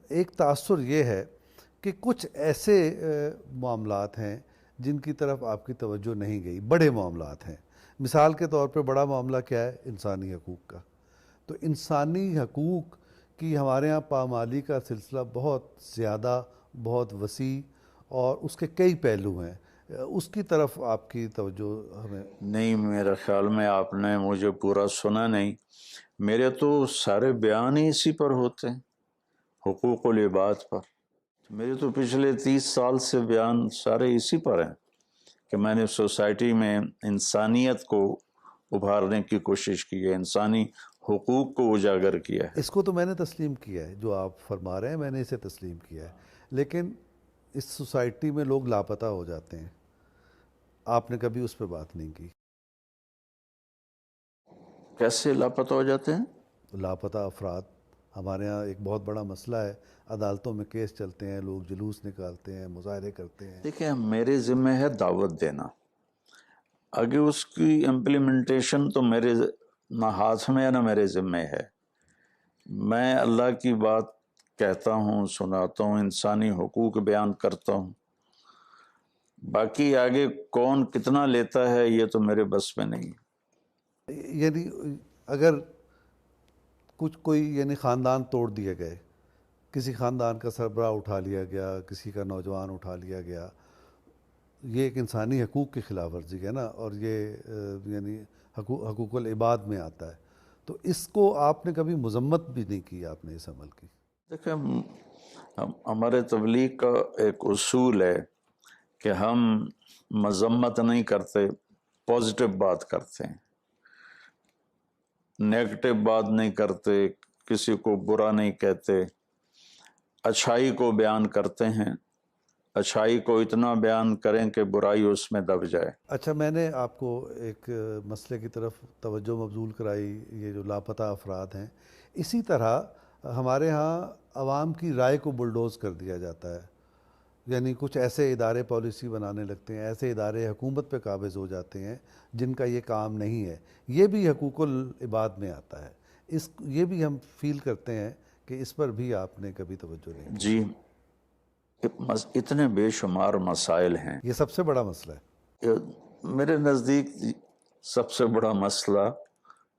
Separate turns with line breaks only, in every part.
ایک تاثر یہ ہے کہ کچھ ایسے معاملات ہیں جن کی طرف آپ کی توجہ نہیں گئی، بڑے معاملات ہیں. مثال کے طور پہ بڑا معاملہ کیا ہے؟ انسانی حقوق کا. تو انسانی حقوق کی ہمارے ہاں پامالی کا سلسلہ بہت زیادہ، بہت وسیع، اور اس کے کئی پہلو ہیں. اس کی طرف آپ کی توجہ ہمیں.
نہیں، میرے خیال میں آپ نے مجھے پورا سنا نہیں. میرے تو سارے بیان ہی اسی پر ہوتے ہیں، حقوق العباد پر. میرے تو پچھلے 30 سال سے بیان سارے اسی پر ہیں کہ میں نے سوسائٹی میں انسانیت کو ابھارنے کی کوشش کی ہے، انسانی حقوق کو اجاگر کیا ہے.
اس کو تو میں نے تسلیم کیا ہے، جو آپ فرما رہے ہیں میں نے اسے تسلیم کیا ہے، لیکن اس سوسائٹی میں لوگ لاپتہ ہو جاتے ہیں. آپ نے کبھی اس پہ بات نہیں کی.
کیسے لاپتہ ہو جاتے ہیں؟
لاپتہ افراد ہمارے ہاں ایک بہت بڑا مسئلہ ہے. عدالتوں میں کیس چلتے ہیں، لوگ جلوس نکالتے ہیں، مظاہرے کرتے ہیں.
دیکھیں، میرے ذمہ ہے دعوت دینا، آگے اس کی امپلیمنٹیشن تو میرے نہ ہاتھ میں ہے نہ میرے ذمہ ہے. میں اللہ کی بات کہتا ہوں، سناتا ہوں، انسانی حقوق بیان کرتا ہوں. باقی آگے کون کتنا لیتا ہے یہ تو میرے بس میں نہیں.
یعنی اگر کوئی یعنی خاندان توڑ دیے گئے، کسی خاندان کا سربراہ اٹھا لیا گیا، کسی کا نوجوان اٹھا لیا گیا، یہ ایک انسانی حقوق کی خلاف ورزی ہے نا، اور یہ یعنی حقوق العباد میں آتا ہے. تو اس کو آپ نے کبھی مذمت بھی نہیں کی آپ نے اس عمل کی؟
دیکھیں، ہمارے تبلیغ کا ایک اصول ہے کہ ہم مذمت نہیں کرتے، پازیٹیو بات کرتے ہیں، نیگیٹو بات نہیں کرتے، کسی کو برا نہیں کہتے، اچھائی کو بیان کرتے ہیں. اچھائی کو اتنا بیان کریں کہ برائی اس میں دب جائے.
اچھا، میں نے آپ کو ایک مسئلے کی طرف توجہ مبذول کرائی، یہ جو لاپتہ افراد ہیں. اسی طرح ہمارے ہاں عوام کی رائے کو بلڈوز کر دیا جاتا ہے. یعنی کچھ ایسے ادارے پالیسی بنانے لگتے ہیں، ایسے ادارے حکومت پہ قابض ہو جاتے ہیں جن کا یہ کام نہیں ہے. یہ بھی حقوق العباد میں آتا ہے. یہ بھی ہم فیل کرتے ہیں کہ اس پر بھی آپ نے کبھی توجہ نہیں کی.
جی، اتنے بے شمار مسائل ہیں.
یہ سب سے بڑا مسئلہ ہے
میرے نزدیک سب سے بڑا مسئلہ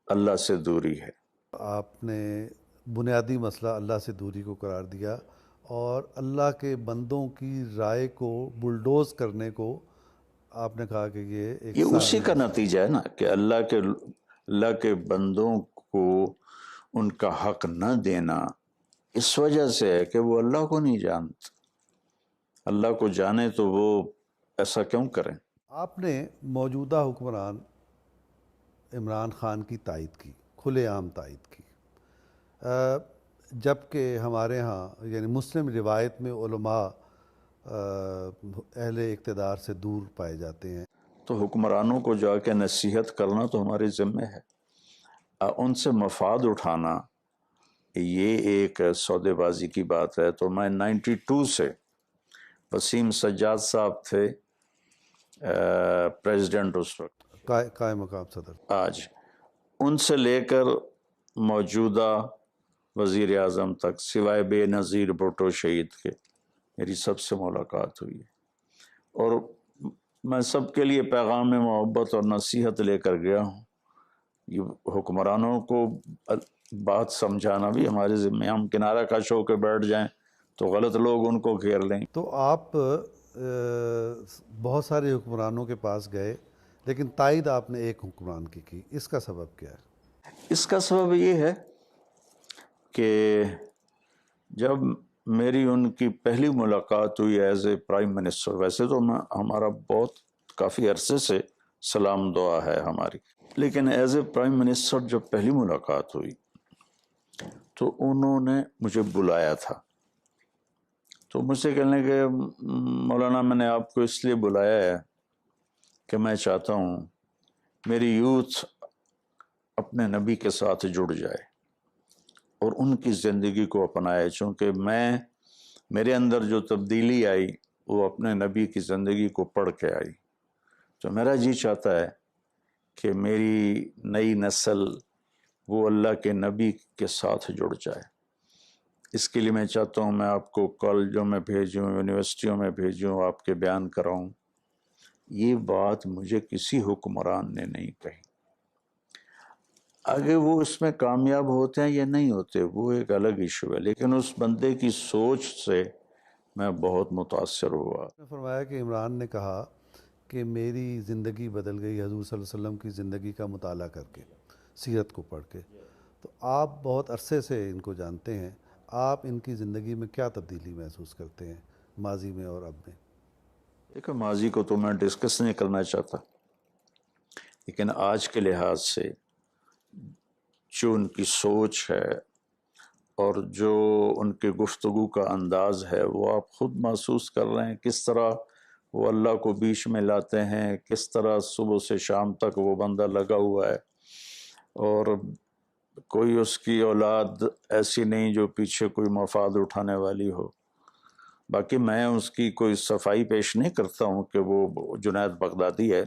اللہ سے دوری ہے.
آپ نے بنیادی مسئلہ اللہ سے دوری کو قرار دیا، اور اللہ کے بندوں کی رائے کو بلڈوز کرنے کو آپ نے کہا کہ
یہ اسی کا نتیجہ ہے نا کہ اللہ کے بندوں کو ان کا حق نہ دینا اس وجہ سے ہے کہ وہ اللہ کو نہیں جانتے. اللہ کو جانے تو وہ ایسا کیوں کریں؟
آپ نے موجودہ حکمران عمران خان کی تائید کی، کھلے عام تائید کی، جبکہ ہمارے ہاں یعنی مسلم روایت میں علماء اہل اقتدار سے دور پائے جاتے ہیں.
تو حکمرانوں کو جا کے نصیحت کرنا تو ہمارے ذمہ ہے. ان سے مفاد اٹھانا یہ ایک سودے بازی کی بات ہے. تو میں 92 سے وسیم سجاد صاحب تھے پریزیڈنٹ اس وقت،
قائم مقام صدر،
آج ان سے لے کر موجودہ وزیر اعظم تک سوائے بے نظیر بھٹو شہید کے میری سب سے ملاقات ہوئی ہے. اور میں سب کے لیے پیغام محبت اور نصیحت لے کر گیا ہوں. یہ حکمرانوں کو بات سمجھانا بھی ہمارے ذمہ. ہم کنارہ کش ہو کے بیٹھ جائیں تو غلط لوگ ان کو گھیر لیں.
تو آپ بہت سارے حکمرانوں کے پاس گئے لیکن تائید آپ نے ایک حکمران کی. اس کا سبب کیا ہے؟
اس کا سبب یہ ہے کہ جب میری ان کی پہلی ملاقات ہوئی ایز اے پرائم منسٹر، ویسے تو ہمارا بہت کافی عرصے سے سلام دعا ہے ہماری، لیکن ایز اے پرائم منسٹر جب پہلی ملاقات ہوئی تو انہوں نے مجھے بلایا تھا. تو مجھ سے کہنے کہ مولانا میں نے آپ کو اس لیے بلایا ہے کہ میں چاہتا ہوں میری یوتھ اپنے نبی کے ساتھ جڑ جائے اور ان کی زندگی کو اپنائے، چونکہ میرے اندر جو تبدیلی آئی وہ اپنے نبی کی زندگی کو پڑھ کے آئی. تو میرا جی چاہتا ہے کہ میری نئی نسل وہ اللہ کے نبی کے ساتھ جڑ جائے. اس کے لیے میں چاہتا ہوں میں آپ کو کالجوں میں بھیجوں، یونیورسٹیوں میں بھیجوں، آپ کے بیان کراؤں. یہ بات مجھے کسی حکمران نے نہیں کہی. اگر وہ اس میں کامیاب ہوتے ہیں یا نہیں ہوتے وہ ایک الگ ایشو ہے، لیکن اس بندے کی سوچ سے میں بہت متاثر ہوا.
نے فرمایا کہ عمران نے کہا کہ میری زندگی بدل گئی حضور صلی اللہ علیہ وسلم کی زندگی کا مطالعہ کر کے، سیرت کو پڑھ کے. تو آپ بہت عرصے سے ان کو جانتے ہیں، آپ ان کی زندگی میں کیا تبدیلی محسوس کرتے ہیں ماضی میں اور اب میں؟
دیکھو ماضی کو تو میں ڈسکس نہیں کرنا چاہتا، لیکن آج کے لحاظ سے جو ان کی سوچ ہے اور جو ان کے گفتگو کا انداز ہے وہ آپ خود محسوس کر رہے ہیں، کس طرح وہ اللہ کو بیچ میں لاتے ہیں، کس طرح صبح سے شام تک وہ بندہ لگا ہوا ہے، اور کوئی اس کی اولاد ایسی نہیں جو پیچھے کوئی مفاد اٹھانے والی ہو. باقی میں اس کی کوئی صفائی پیش نہیں کرتا ہوں کہ وہ جنید بغدادی ہے،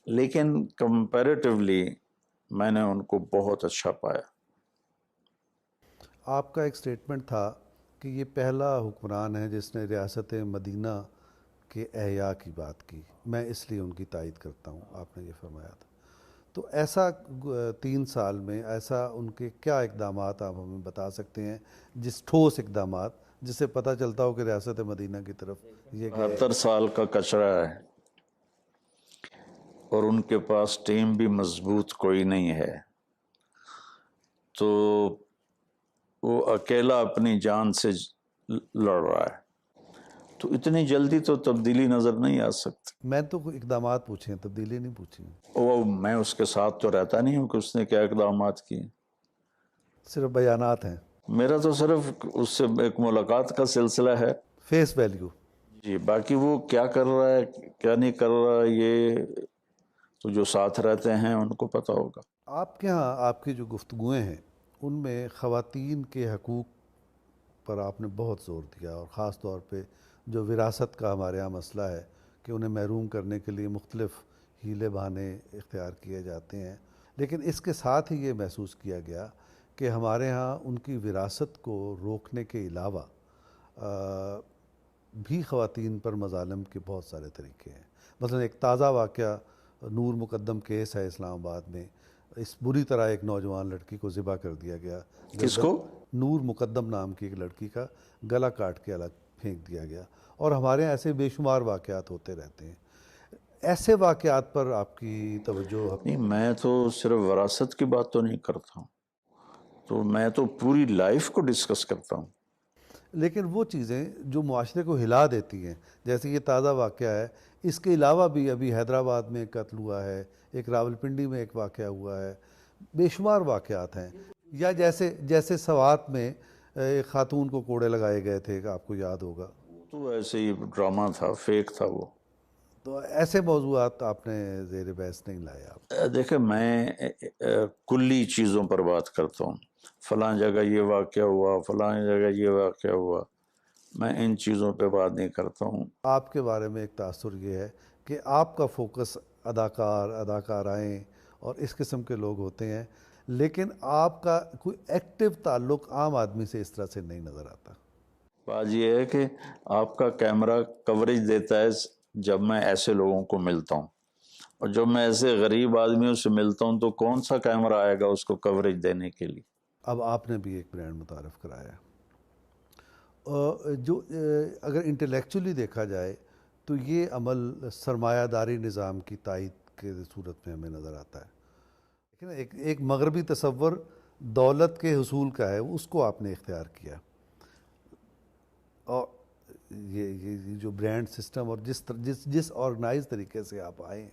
لیکن کمپیریٹیولی میں نے ان کو بہت اچھا پایا.
آپ کا ایک سٹیٹمنٹ تھا کہ یہ پہلا حکمران ہے جس نے ریاست مدینہ کے احیاء کی بات کی، میں اس لیے ان کی تائید کرتا ہوں، آپ نے یہ فرمایا تھا. تو ایسا 3 سال میں ایسا ان کے کیا اقدامات آپ ہمیں بتا سکتے ہیں، جس ٹھوس اقدامات جس سے پتہ چلتا ہو کہ ریاست مدینہ کی طرف یہ گئے؟
72 سال کا کچرا ہے اور ان کے پاس ٹیم بھی مضبوط کوئی نہیں ہے، تو وہ اکیلا اپنی جان سے لڑ رہا ہے، تو اتنی جلدی تو تبدیلی نظر نہیں آ سکتی.
میں تو کوئی اقدامات پوچھیں، تبدیلی نہیں پوچھی.
وہ میں اس کے ساتھ تو رہتا نہیں ہوں کہ اس نے کیا اقدامات کیے،
صرف بیانات ہیں،
میرا تو صرف اس سے ایک ملاقات کا سلسلہ ہے.
Face value.
جی باقی وہ کیا کر رہا ہے کیا نہیں کر رہا یہ تو جو ساتھ رہتے ہیں ان کو پتہ ہوگا.
آپ کے ہاں آپ کی جو گفتگویں ہیں ان میں خواتین کے حقوق پر آپ نے بہت زور دیا، اور خاص طور پہ جو وراثت کا ہمارے ہاں مسئلہ ہے کہ انہیں محروم کرنے کے لیے مختلف ہیلے بہانے اختیار کیے جاتے ہیں. لیکن اس کے ساتھ ہی یہ محسوس کیا گیا کہ ہمارے ہاں ان کی وراثت کو روکنے کے علاوہ بھی خواتین پر مظالم کے بہت سارے طریقے ہیں. مثلا ایک تازہ واقعہ نور مقدم کیس ہے اسلام آباد میں، اس بری طرح ایک نوجوان لڑکی کو ذبح کر دیا گیا.
کس کو؟
نور مقدم نام کی ایک لڑکی کا گلا کاٹ کے الگ پھینک دیا گیا. اور ہمارے یہاں ایسے بے شمار واقعات ہوتے رہتے ہیں. ایسے واقعات پر آپ کی توجہ؟
نہیں میں تو صرف وراثت کی بات تو نہیں کرتا ہوں، تو میں تو پوری لائف کو ڈسکس کرتا ہوں.
لیکن وہ چیزیں جو معاشرے کو ہلا دیتی ہیں، جیسے یہ تازہ واقعہ ہے، اس کے علاوہ بھی ابھی حیدرآباد میں ایک قتل ہوا ہے، ایک راولپنڈی میں ایک واقعہ ہوا ہے، بے شمار واقعات ہیں. یا جیسے سوات میں ایک خاتون کو کوڑے لگائے گئے تھے، کہ آپ کو یاد ہوگا.
تو ایسے ہی ڈرامہ تھا، فیک تھا وہ.
تو ایسے موضوعات آپ نے زیر بحث نہیں لائے آپ؟
دیکھیں میں کلی چیزوں پر بات کرتا ہوں، فلاں جگہ یہ واقعہ ہوا، فلاں جگہ یہ واقعہ ہوا، میں ان چیزوں پہ بات نہیں کرتا ہوں.
آپ کے بارے میں ایک تاثر یہ ہے کہ آپ کا فوکس اداکارائیں اور اس قسم کے لوگ ہوتے ہیں، لیکن آپ کا کوئی ایکٹیو تعلق عام آدمی سے اس طرح سے نہیں نظر آتا.
بات یہ ہے کہ آپ کا کیمرہ کوریج دیتا ہے جب میں ایسے لوگوں کو ملتا ہوں، اور جب میں ایسے غریب آدمیوں سے ملتا ہوں تو کون سا کیمرہ آئے گا اس کو کوریج دینے کے لیے.
اب آپ نے بھی ایک برانڈ متعارف کرایا، جو اگر انٹلیکچولی دیکھا جائے تو یہ عمل سرمایہ داری نظام کی تائید کے صورت میں ہمیں نظر آتا ہے. لیکن ایک مغربی تصور دولت کے حصول کا ہے، اس کو آپ نے اختیار کیا. اور یہ جو برانڈ سسٹم اور جس آرگنائز طریقے سے آپ آئے ہیں،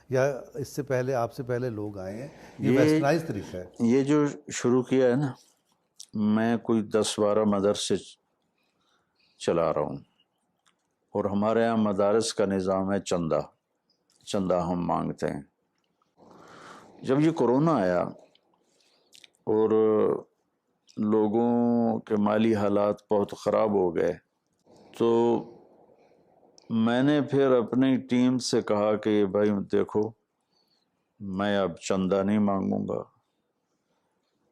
یا اس سے پہلے آپ سے پہلے لوگ آئے ہیں، یہ ویسٹرنائز طریقہ ہے.
یہ جو شروع کیا ہے نا، میں کوئی 10-12 مدرسے چلا رہا ہوں، اور ہمارے یہاں مدارس کا نظام ہے چندہ ہم مانگتے ہیں. جب یہ کورونا آیا اور لوگوں کے مالی حالات بہت خراب ہو گئے، تو میں نے پھر اپنی ٹیم سے کہا کہ بھائی دیکھو میں اب چندہ نہیں مانگوں گا،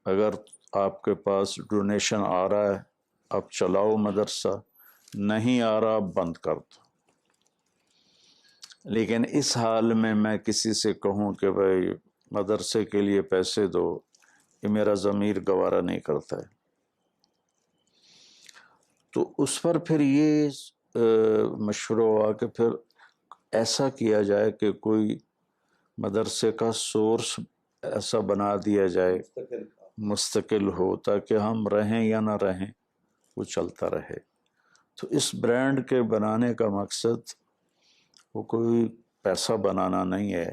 اگر آپ کے پاس ڈونیشن آ رہا ہے اب چلاؤ مدرسہ، نہیں آ رہا بند کر دو۔ لیکن اس حال میں کسی سے کہوں کہ بھائی مدرسے کے لیے پیسے دو، یہ میرا ضمیر گوارا نہیں کرتا ہے۔ تو اس پر پھر یہ مشورہ ہوا کہ پھر ایسا کیا جائے کہ کوئی مدرسے کا سورس ایسا بنا دیا جائے مستقل ہو، تاکہ ہم رہیں یا نہ رہیں وہ چلتا رہے۔ تو اس برانڈ کے بنانے کا مقصد وہ کوئی پیسہ بنانا نہیں ہے،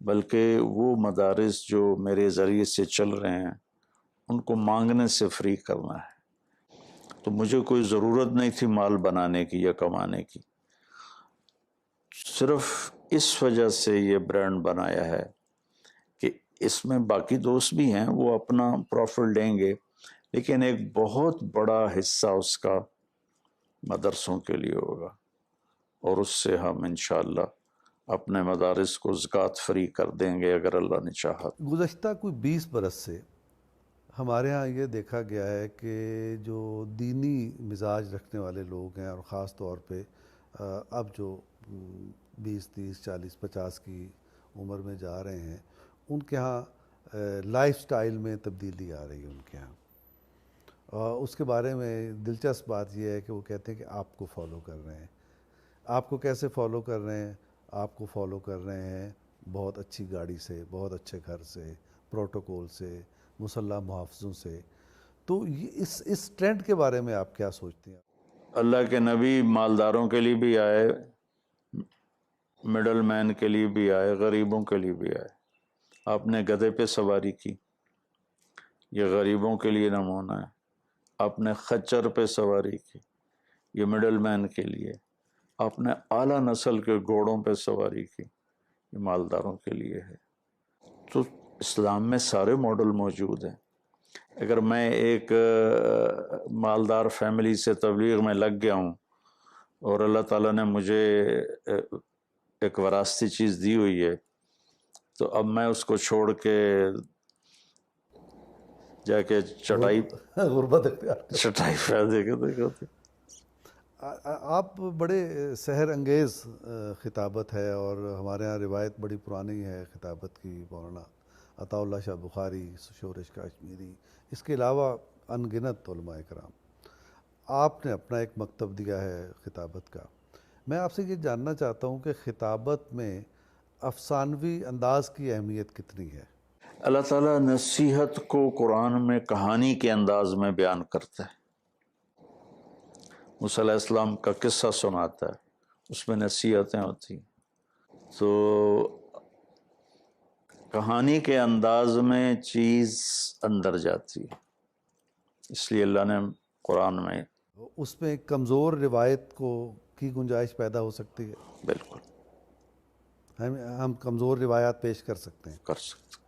بلکہ وہ مدارس جو میرے ذریعے سے چل رہے ہیں ان کو مانگنے سے فری کرنا ہے۔ تو مجھے کوئی ضرورت نہیں تھی مال بنانے کی یا کمانے کی، صرف اس وجہ سے یہ برانڈ بنایا ہے کہ اس میں باقی دوست بھی ہیں، وہ اپنا پروفٹ لیں گے، لیکن ایک بہت بڑا حصہ اس کا مدرسوں کے لیے ہوگا، اور اس سے ہم انشاءاللہ اپنے مدارس کو زکوٰۃ فری کر دیں گے اگر اللہ نے چاہا۔
گزشتہ کوئی 20 برس سے ہمارے ہاں یہ دیکھا گیا ہے کہ جو دینی مزاج رکھنے والے لوگ ہیں، اور خاص طور پہ اب جو 20 30 40 50 کی عمر میں جا رہے ہیں، ان کے ہاں لائف سٹائل میں تبدیلی آ رہی ہے ان کے ہاں۔ اس کے بارے میں دلچسپ بات یہ ہے کہ وہ کہتے ہیں کہ آپ کو فالو کر رہے ہیں۔ آپ کو کیسے فالو کر رہے ہیں؟ آپ کو فالو کر رہے ہیں بہت اچھی گاڑی سے، بہت اچھے گھر سے، پروٹوکول سے، مسلح محافظوں سے۔ تو یہ اس ٹرینڈ کے بارے میں آپ کیا سوچتے ہیں؟
اللہ کے نبی مالداروں کے لیے بھی آئے، مڈل مین کے لیے بھی آئے، غریبوں کے لیے بھی آئے۔ آپ نے گدھے پہ سواری کی، یہ غریبوں کے لیے نمونہ ہے۔ آپ نے خچر پہ سواری کی، یہ مڈل مین کے لیے۔ آپ نے اعلیٰ نسل کے گھوڑوں پہ سواری کی، یہ مالداروں کے لیے ہے۔ تو اسلام میں سارے ماڈل موجود ہیں۔ اگر میں ایک مالدار فیملی سے تبلیغ میں لگ گیا ہوں اور اللہ تعالیٰ نے مجھے ایک وراثتی چیز دی ہوئی ہے، تو اب میں اس کو چھوڑ کے جا کے چٹائی
غربت اختیار
پہ دیکھو۔
آپ بڑے سحر انگیز خطابت ہے، اور ہمارے ہاں روایت بڑی پرانی ہے خطابت کی، مولانا عطا اللہ شاہ بخاری، شورش کاشمیری، اس کے علاوہ ان گنت علماء کرام۔ آپ نے اپنا ایک مکتب دیا ہے خطابت کا۔ میں آپ سے یہ جاننا چاہتا ہوں کہ خطابت میں افسانوی انداز کی اہمیت کتنی ہے؟
اللہ تعالیٰ نصیحت کو قرآن میں کہانی کے انداز میں بیان کرتا ہے۔ موسیٰ علیہ السلام کا قصہ سناتا ہے، اس میں نصیحتیں ہوتی ہیں۔ تو کہانی کے انداز میں چیز اندر جاتی ہے، اس لیے اللہ نے قرآن میں
اس میں کمزور روایت کی گنجائش پیدا ہو سکتی ہے۔
بالکل
ہم کمزور روایات پیش کر سکتے ہیں۔
کر سکتے۔